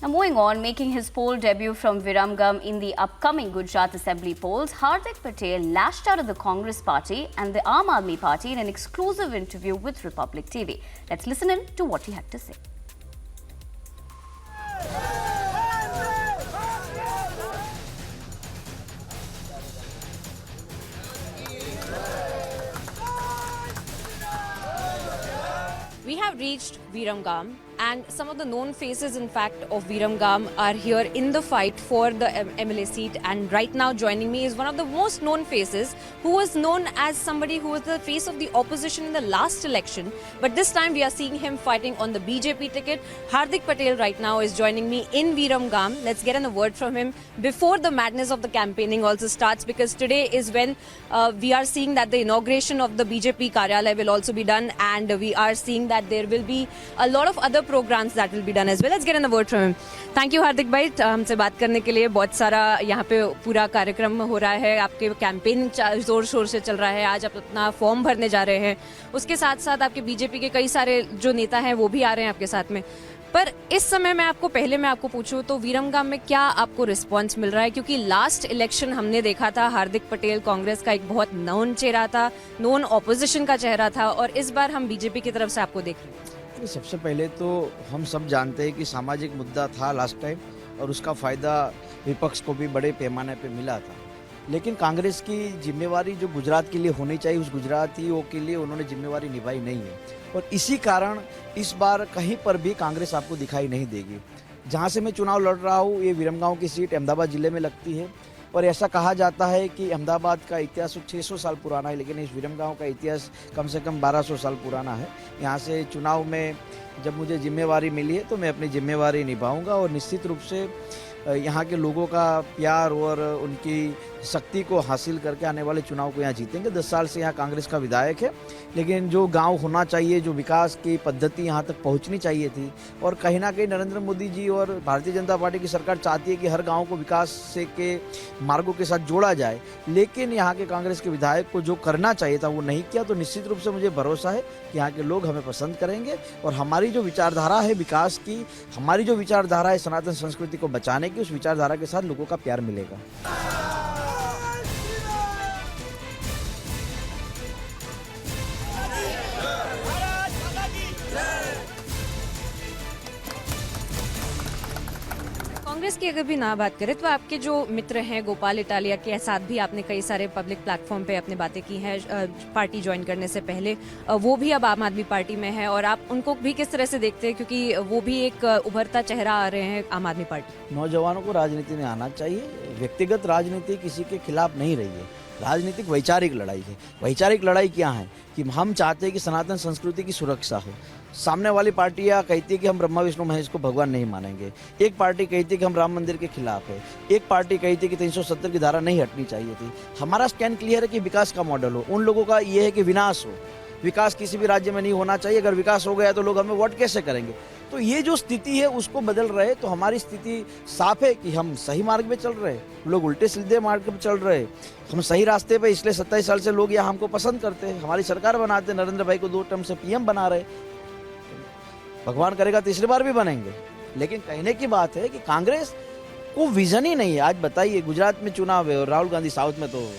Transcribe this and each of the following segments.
Now moving on, making his poll debut from Viramgam in the upcoming Gujarat Assembly polls, Hardik Patel lashed out at the Congress party and the Aam Aadmi Party in an exclusive interview with Republic TV. Let's listen in to what he had to say. We have reached Viramgam, and some of the known faces, in fact, of Viramgam are here in the fight for the MLA seat. And right now joining me is one of the most known faces, who was known as somebody who was the face of the opposition in the last election. But this time we are seeing him fighting on the BJP ticket. Hardik Patel right now is joining me in Viramgam. Let's get a word from him before the madness of the campaigning also starts, because today is when we are seeing that the inauguration of the BJP Karyalaya will also be done, and we are seeing that there will be a lot of other programs that will be done as well. Let's get in the word from him. Thank you हार्दिक भाई हमसे बात करने के लिए. बहुत सारा यहाँ पे पूरा कार्यक्रम हो रहा है, आपके कैंपेन जोर शोर से चल रहा है. आज आप अपना फॉर्म भरने जा रहे हैं, उसके साथ साथ आपके बीजेपी के कई सारे जो नेता हैं वो भी आ रहे हैं आपके साथ में. पर इस समय मैं आपको पूछूं तो विरमगाम में क्या आपको रिस्पांस मिल रहा है? क्योंकि लास्ट इलेक्शन हमने देखा था हार्दिक पटेल कांग्रेस का एक बहुत नोन चेहरा था, नोन ऑपोजिशन का चेहरा था, और इस बार हम बीजेपी की तरफ से आपको देख रहे हैं. सबसे पहले तो हम सब जानते हैं कि सामाजिक मुद्दा था लास्ट टाइम, और उसका फ़ायदा विपक्ष को भी बड़े पैमाने पे मिला था. लेकिन कांग्रेस की जिम्मेवारी जो गुजरात के लिए होनी चाहिए, उस गुजरातियों के लिए उन्होंने जिम्मेवारी निभाई नहीं है. और इसी कारण इस बार कहीं पर भी कांग्रेस आपको दिखाई नहीं देगी. जहाँ से मैं चुनाव लड़ रहा हूँ, ये विरमगांव की सीट अहमदाबाद ज़िले में लगती है. और ऐसा कहा जाता है कि अहमदाबाद का इतिहास 600 साल पुराना है, लेकिन इस विरमगांव का इतिहास कम से कम 1200 साल पुराना है. यहाँ से चुनाव में जब मुझे जिम्मेवारी मिली है तो मैं अपनी जिम्मेवारी निभाऊंगा, और निश्चित रूप से यहाँ के लोगों का प्यार और उनकी शक्ति को हासिल करके आने वाले चुनाव को यहाँ जीतेंगे. 10 साल से यहाँ कांग्रेस का विधायक है, लेकिन जो गांव होना चाहिए, जो विकास की पद्धति यहाँ तक पहुँचनी चाहिए थी, और कहीं ना कहीं नरेंद्र मोदी जी और भारतीय जनता पार्टी की सरकार चाहती है कि हर गाँव को विकास से के मार्गों के साथ जोड़ा जाए, लेकिन यहाँ के कांग्रेस के विधायक को जो करना चाहिए था वो नहीं किया. तो निश्चित रूप से मुझे भरोसा है कि यहाँ के लोग हमें पसंद करेंगे, और हमारी जो विचारधारा है विकास की, हमारी जो विचारधारा है सनातन संस्कृति को बचाने की, उस विचारधारा के साथ लोगों का प्यार मिलेगा. कांग्रेस की अगर भी ना बात करें तो आपके जो मित्र हैं गोपाल इटालिया के साथ भी आपने कई सारे पब्लिक प्लेटफॉर्म पे अपने बातें की हैं पार्टी ज्वाइन करने से पहले. वो भी अब आम आदमी पार्टी में है, और आप उनको भी किस तरह से देखते हैं, क्योंकि वो भी एक उभरता चेहरा आ रहे हैं आम आदमी पार्टी. नौजवानों को राजनीति में आना चाहिए. व्यक्तिगत राजनीति किसी के खिलाफ नहीं रही है, राजनीतिक वैचारिक लड़ाई है. वैचारिक लड़ाई क्या है कि हम चाहते हैं कि सनातन संस्कृति की सुरक्षा हो. सामने वाली पार्टियां कहती है कि हम ब्रह्मा विष्णु महेश को भगवान नहीं मानेंगे. एक पार्टी कहती है कि हम राम मंदिर के खिलाफ है. एक पार्टी कहती है कि 370 की धारा नहीं हटनी चाहिए थी. हमारा स्टैंड क्लियर है कि विकास का मॉडल हो. उन लोगों का ये है कि विनाश हो. विकास किसी भी राज्य में नहीं होना चाहिए. अगर विकास हो गया तो लोग हमें वोट कैसे करेंगे? तो ये जो स्थिति है उसको बदल रहे. तो हमारी स्थिति साफ है कि हम सही मार्ग में चल रहे, लोग उल्टे सीधे मार्ग पर चल रहे, हम सही रास्ते पे. इसलिए 27 साल से लोग यहाँ हमको पसंद करते हैं, हमारी सरकार बनाते हैं. नरेंद्र भाई को 2 टर्म से पीएम बना रहे, भगवान करेगा तीसरी बार भी बनेंगे. लेकिन कहने की बात है कि कांग्रेस को विजन ही नहीं है. आज बताइए, गुजरात में चुनाव है और राहुल गांधी साउथ में तो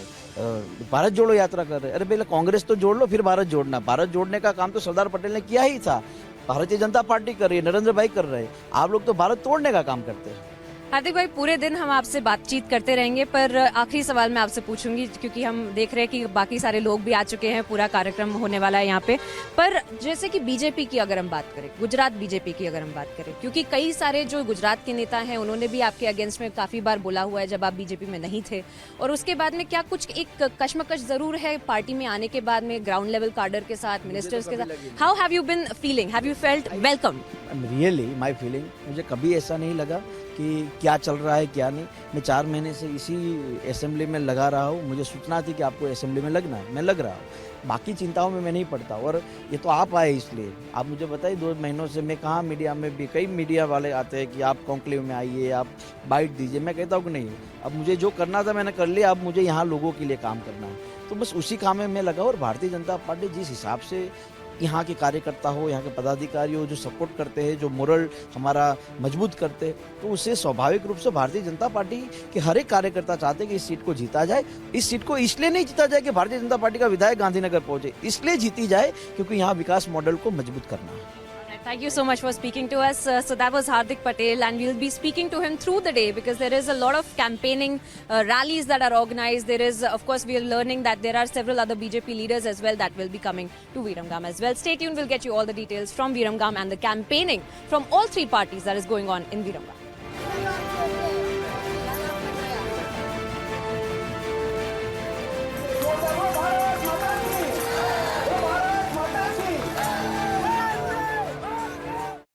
भारत जोड़ो यात्रा कर रहे हैं. अरे पहले कांग्रेस तो जोड़ लो, फिर भारत जोड़ना. भारत जोड़ने का काम तो सरदार पटेल ने किया ही था. भारतीय जनता पार्टी कर रही है, नरेंद्र भाई कर रहे हैं. आप लोग तो भारत तोड़ने का काम करते हैं. हार्दिक भाई, पूरे दिन हम आपसे बातचीत करते रहेंगे, पर आखिरी सवाल मैं आपसे पूछूंगी, क्योंकि हम देख रहे हैं कि बाकी सारे लोग भी आ चुके हैं, पूरा कार्यक्रम होने वाला है यहाँ पे. पर जैसे कि बीजेपी की अगर हम बात करें, गुजरात बीजेपी की अगर हम बात करें, क्योंकि कई सारे जो गुजरात के नेता हैं उन्होंने भी आपके अगेंस्ट में काफी बार बोला हुआ है जब आप बीजेपी में नहीं थे, और उसके बाद में क्या कुछ एक कश्मकश जरूर है पार्टी में आने के बाद में, ग्राउंड लेवल कार्डर के साथ, मिनिस्टर्स के साथ. How have you been feeling? Have you felt welcome? Really my feeling, मुझे कभी ऐसा नहीं लगा कि क्या चल रहा है क्या नहीं. मैं 4 महीने से इसी असेंबली में लगा रहा हूँ. मुझे सूचना थी कि आपको असेंबली में लगना है, मैं लग रहा हूँ. बाकी चिंताओं में मैं नहीं पड़ता. और ये तो आप आए इसलिए. आप मुझे बताइए, 2 महीनों से मैं कहाँ, मीडिया में भी कई मीडिया वाले आते हैं कि आप कॉन्क्लेव में आइए, आप बाइट दीजिए. मैं कहता हूँ कि नहीं, अब मुझे जो करना था मैंने कर लिया. अब मुझे यहाँ लोगों के लिए काम करना है, तो बस उसी काम में मैं लगा. और भारतीय जनता पार्टी जिस हिसाब से यहाँ के कार्यकर्ता हो, यहाँ के पदाधिकारी हो जो सपोर्ट करते हैं, जो मोरल हमारा मजबूत करते हैं, तो उससे स्वाभाविक रूप से भारतीय जनता पार्टी के हर एक कार्यकर्ता चाहते हैं कि इस सीट को जीता जाए। इस सीट को इसलिए नहीं जीता जाए कि भारतीय जनता पार्टी का विधायक गांधीनगर पहुंचे, इसलिए जीती जाए क्योंकि यहाँ विकास मॉडल को मजबूत करना है। Thank you so much for speaking to us. So that was Hardik Patel, and we'll be speaking to him through the day because there is a lot of campaigning rallies that are organized. There is, of course, we are learning that there are several other BJP leaders as well that will be coming to Viramgam as well. Stay tuned, we'll get you all the details from Viramgam and the campaigning from all three parties that is going on in Viramgam.